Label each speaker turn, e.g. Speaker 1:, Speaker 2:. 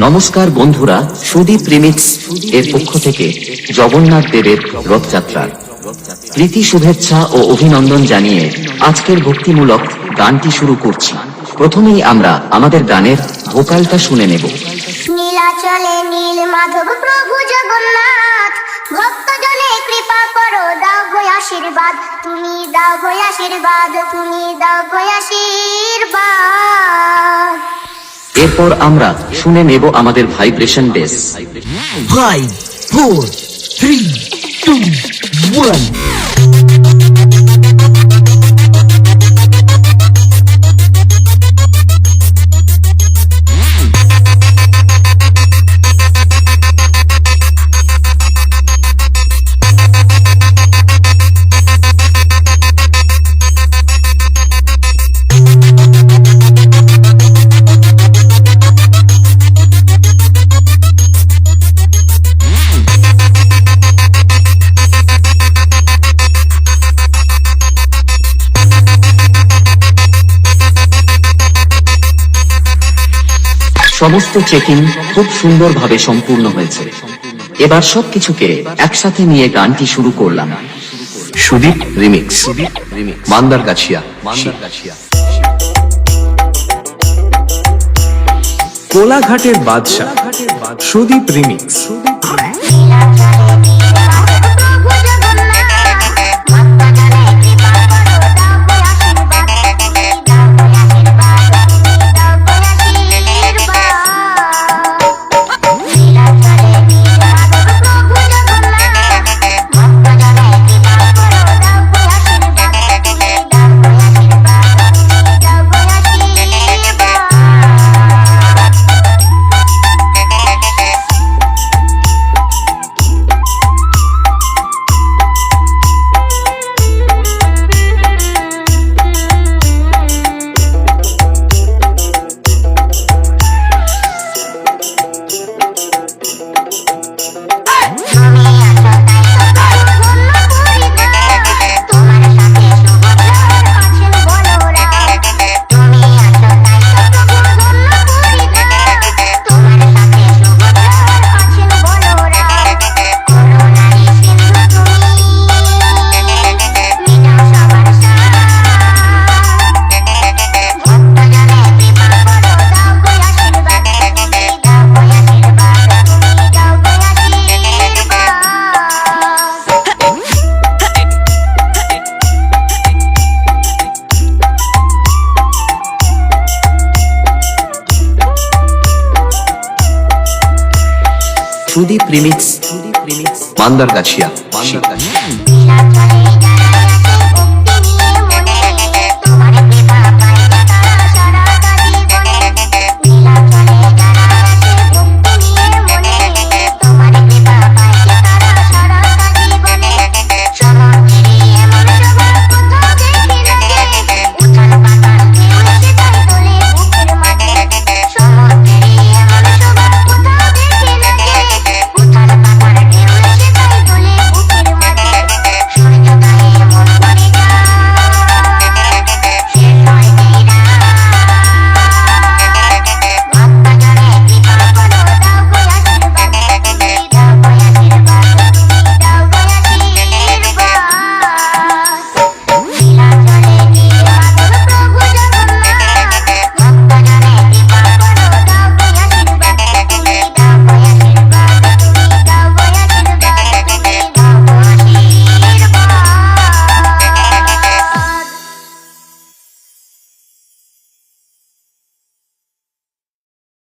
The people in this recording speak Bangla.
Speaker 1: নমস্কার বন্ধুরা, সুদীপ রিমিক্স এর পক্ষ থেকে জগন্নাথ দেবের রথযাত্রার প্রীতি শুভেচ্ছা ও অভিনন্দন জানিয়ে আজকের ভক্তিমূলক গানটি শুরু করছি। প্রথমেই আমরা আমাদের গানের ভোকালটা শুনে নেব।
Speaker 2: নীলাচলে নীল মাধব প্রভু জগন্নাথ, ভক্তজনে কৃপা করো, দাও গো আশীর্বাদ, তুমি দাও গো আশীর্বাদ, তুমি দাও গো আশীর্বাদ।
Speaker 1: এরপর আমরা শুনে নেব আমাদের ভাইব্রেশন বেস।
Speaker 3: 5, 4, 3, 2, 1.
Speaker 1: সমস্ত চেকিং খুব সুন্দরভাবে সম্পূর্ণ হয়েছে। এবার সবকিছুকে একসাথে নিয়ে গানটি শুরু করলাম।
Speaker 4: সুদীপ রিমিক্স, মান্দারগাছিয়া।
Speaker 5: কোলাঘাটের বাদশা সুদীপ রিমিক্স।
Speaker 1: সুদীপ রিমিক্স,
Speaker 4: মান্দারগাছিয়া।
Speaker 2: নীলাচলে